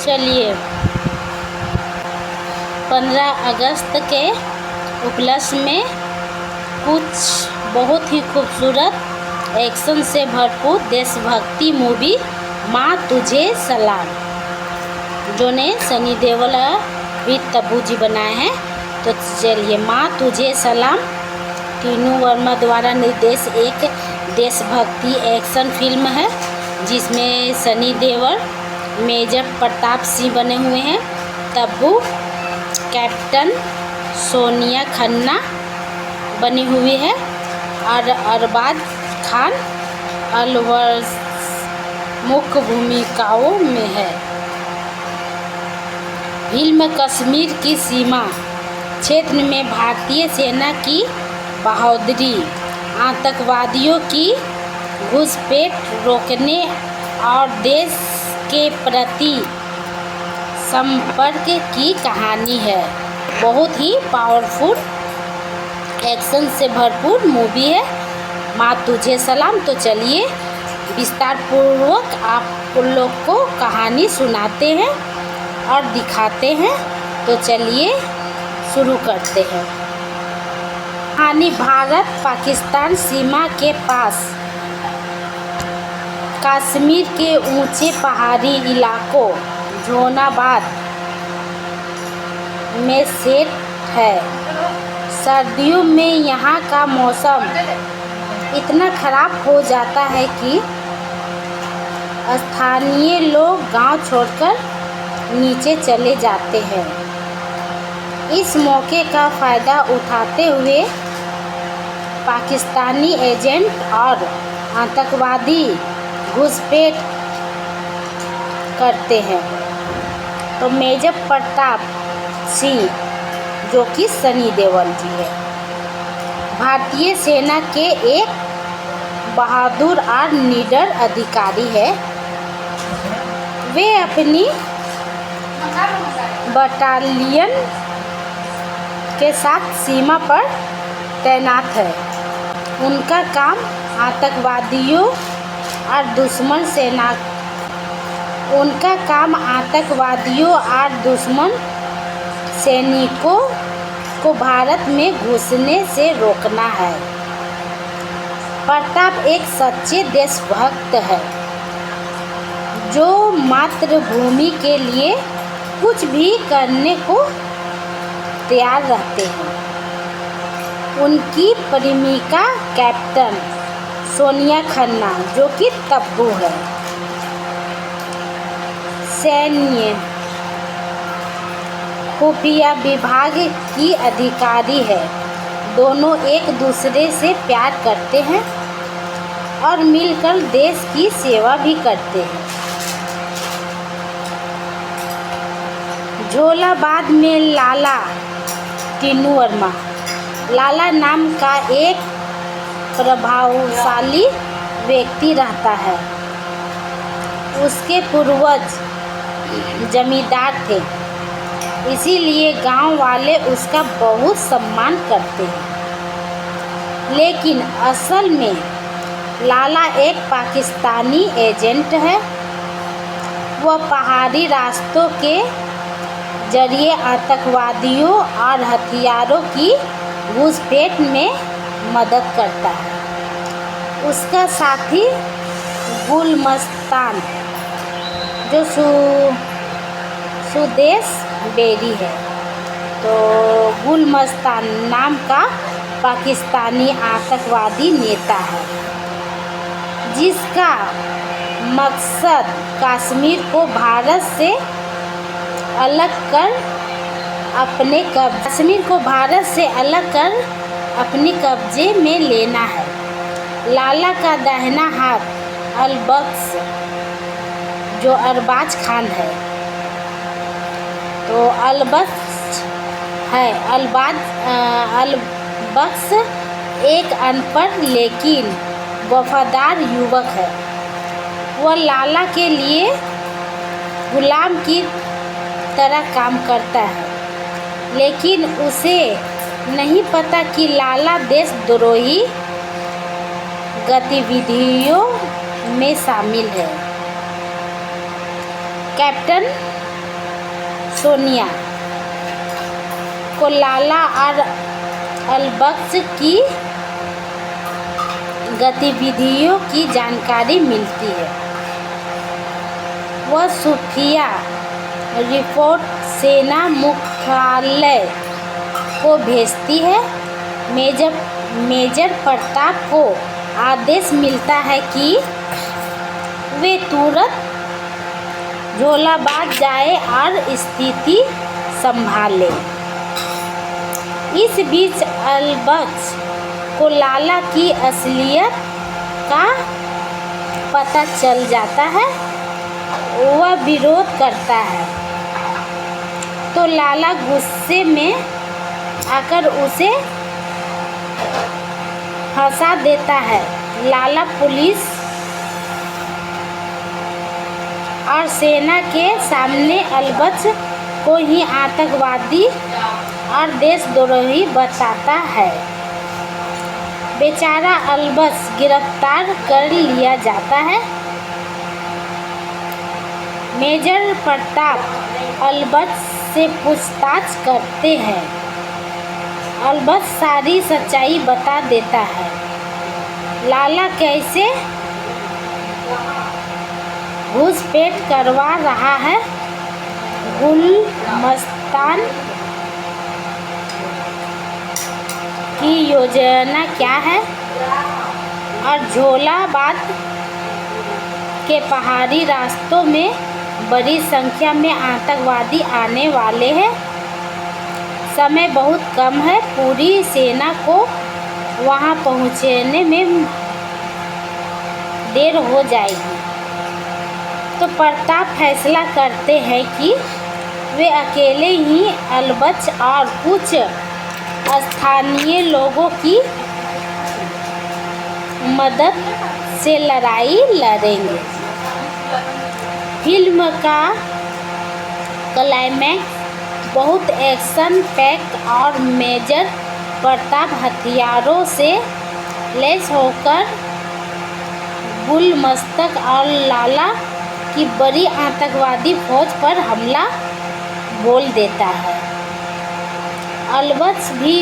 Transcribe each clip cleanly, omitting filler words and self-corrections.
चलिए 15 अगस्त के उपलक्ष्य में कुछ बहुत ही खूबसूरत एक्शन से भरपूर देशभक्ति मूवी माँ तुझे सलाम, जो ने सनी देओल भी तब्बू जी बनाए हैं। तो चलिए माँ तुझे सलाम टीनू वर्मा द्वारा निर्देशित एक देशभक्ति एक्शन फिल्म है, जिसमें सनी देओल मेजर प्रताप सिंह बने हुए हैं, तब्बू कैप्टन सोनिया खन्ना बनी हुई है और अरबाज खान अलवर मुख्य भूमिकाओं में है। फिल्म कश्मीर की सीमा क्षेत्र में भारतीय सेना की बहादुरी, आतंकवादियों की घुसपैठ रोकने और देश के प्रति संपर्क की कहानी है। बहुत ही पावरफुल एक्शन से भरपूर मूवी है माँ तुझे सलाम। तो चलिए विस्तार पूर्वक आप लोग को कहानी सुनाते हैं और दिखाते हैं। तो चलिए शुरू करते हैं। कहानी भारत पाकिस्तान सीमा के पास कश्मीर के ऊंचे पहाड़ी इलाकों जोनाबाद में सेट है। सर्दियों में यहाँ का मौसम इतना खराब हो जाता है कि स्थानीय लोग गांव छोड़कर नीचे चले जाते हैं। इस मौके का फ़ायदा उठाते हुए पाकिस्तानी एजेंट और आतंकवादी घुसपैठ करते हैं। तो मेजर प्रताप सिंह, जो कि सनी देओल जी है, भारतीय सेना के एक बहादुर और निडर अधिकारी है। वे अपनी बटालियन के साथ सीमा पर तैनात है। उनका काम आतंकवादियों और दुश्मन सैनिकों को भारत में घुसने से रोकना है। प्रताप एक सच्चे देशभक्त है, जो मातृभूमि के लिए कुछ भी करने को तैयार रहते हैं। उनकी प्रेमिका कैप्टन सोनिया खन्ना, जो कि तब्बू है, सैन्य खुफिया विभाग की अधिकारी है। दोनों एक दूसरे से प्यार करते हैं और मिलकर देश की सेवा भी करते हैं। झोलाबाद में लाला टीनू वर्मा, लाला नाम का एक प्रभावशाली व्यक्ति रहता है। उसके पूर्वज जमींदार थे, इसीलिए गांव वाले उसका बहुत सम्मान करते हैं। लेकिन असल में लाला एक पाकिस्तानी एजेंट है। वह पहाड़ी रास्तों के जरिए आतंकवादियों और हथियारों की घुसपैठ में मदद करता है। उसका साथी गुलमस्तान, जो सुदेश बेरी है, तो गुलमस्तान नाम का पाकिस्तानी आतंकवादी नेता है, जिसका मकसद कश्मीर को भारत से अलग कर अपने कब्जे में लेना है। लाला का दाहिना हाथ अलबख्श, जो अरबाज खान है, तो अलबख्श एक अनपढ़ लेकिन वफादार युवक है। वह लाला के लिए गुलाम की तरह काम करता है, लेकिन उसे नहीं पता कि लाला देशद्रोही गतिविधियों में शामिल है। कैप्टन सोनिया को लाला और अलबख्श की गतिविधियों की जानकारी मिलती है। वह खुफिया रिपोर्ट सेना मुख्यालय को भेजती है। मेजर प्रताप को आदेश मिलता है कि वे तुरंत झोलाबाद जाए और स्थिति संभाले। इस बीच अलबख्श को लाला की असलियत का पता चल जाता है। वह विरोध करता है तो लाला गुस्से में आकर उसे फंसा देता है। लाला पुलिस और सेना के सामने अलबख्श को ही आतंकवादी और देशद्रोही बताता है। बेचारा अलबख्श गिरफ्तार कर लिया जाता है। मेजर प्रताप अलबख्श से पूछताछ करते हैं। अलबख्श सारी सच्चाई बता देता है। लाला कैसे घुसपैठ करवा रहा है, गुलमस्तान की योजना क्या है और झोलाबाद के पहाड़ी रास्तों में बड़ी संख्या में आतंकवादी आने वाले हैं। समय बहुत कम है, पूरी सेना को वहां पहुंचने में देर हो जाएगी। तो प्रताप फैसला करते हैं कि वे अकेले ही अलबख्श और कुछ स्थानीय लोगों की मदद से लड़ाई लड़ेंगे। फिल्म का क्लाइमैक्स बहुत एक्शन पैक और मेजर प्रताप हथियारों से लैस होकर गुलमस्तक और लाला की बड़ी आतंकवादी फौज पर हमला बोल देता है। अलबख्श भी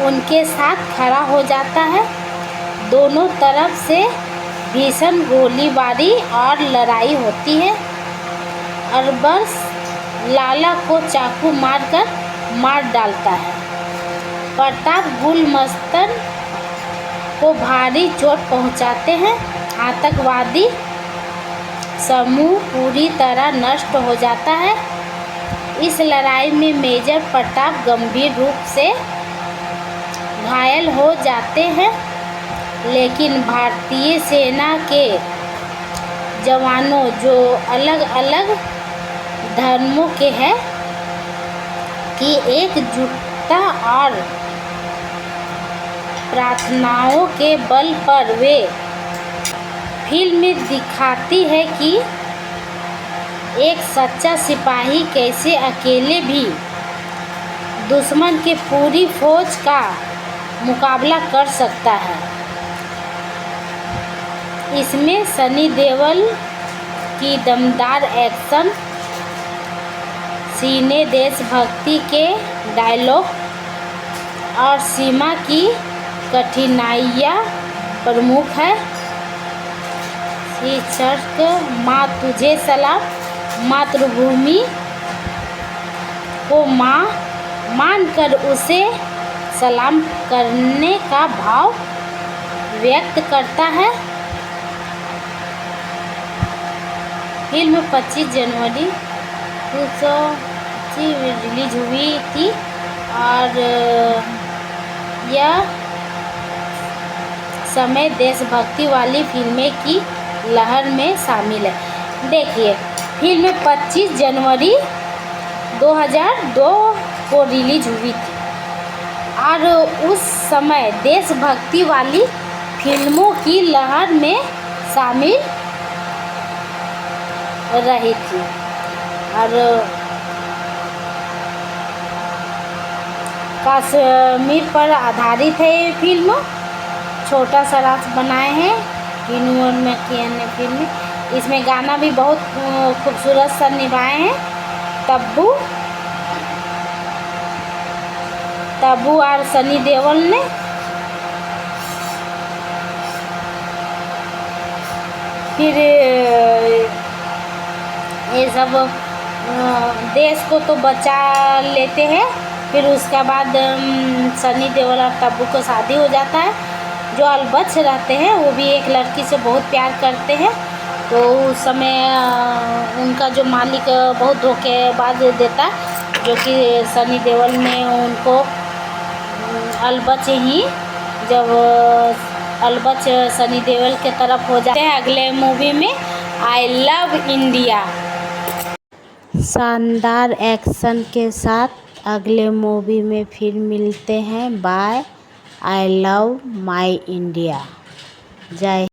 उनके साथ खड़ा हो जाता है। दोनों तरफ से भीषण गोलीबारी और लड़ाई होती है। अलबख्श लाला को चाकू मारकर मार डालता है। प्रताप गुलमस्तन को भारी चोट पहुंचाते हैं। आतंकवादी समूह पूरी तरह नष्ट हो जाता है। इस लड़ाई में मेजर प्रताप गंभीर रूप से घायल हो जाते हैं, लेकिन भारतीय सेना के जवानों जो अलग अलग धर्मों के हैं की एकजुटता और प्रार्थनाओं के बल पर वे फिल्म में दिखाती है कि एक सच्चा सिपाही कैसे अकेले भी दुश्मन के पूरी फौज का मुकाबला कर सकता है। इसमें सनी देओल की दमदार एक्शन सीने, देशभक्ति के डायलॉग और सीमा की कठिनाइयाँ प्रमुख है। शीर्षक माँ तुझे सलाम, मातृभूमि को माँ मानकर उसे सलाम करने का भाव व्यक्त करता है। फिल्म 25 जनवरी 2025 रिलीज हुई थी और यह समय देशभक्ति वाली फिल्में की लहर में शामिल है। देखिए, फिल्म 25 जनवरी 2002 को रिलीज हुई थी और उस समय देशभक्ति वाली फिल्मों की लहर में शामिल रही थी और कश्मीर पर आधारित है ये फिल्म। छोटा सा राज बनाए हैं टीनू और मैकियन ने फिल्म। इसमें गाना भी बहुत खूबसूरत सा निभाए हैं तब्बू और सनी देओल ने फिर ये सब देश को तो बचा लेते हैं। फिर उसके बाद सनी देओल और तब्बू को शादी हो जाता है। जो अलबत्स रहते हैं वो भी एक लड़की से बहुत प्यार करते हैं। तो उस समय उनका जो मालिक बहुत धोखेबाज देता है, जो कि सनी देओल ने उनको अलबत्स ही जब अलबत्स सनी देओल के तरफ हो जाते हैं अगले मूवी में आई लव इंडिया। शानदार एक्शन के साथ अगले मूवी में फिर मिलते हैं। Bye. I love my India. जय।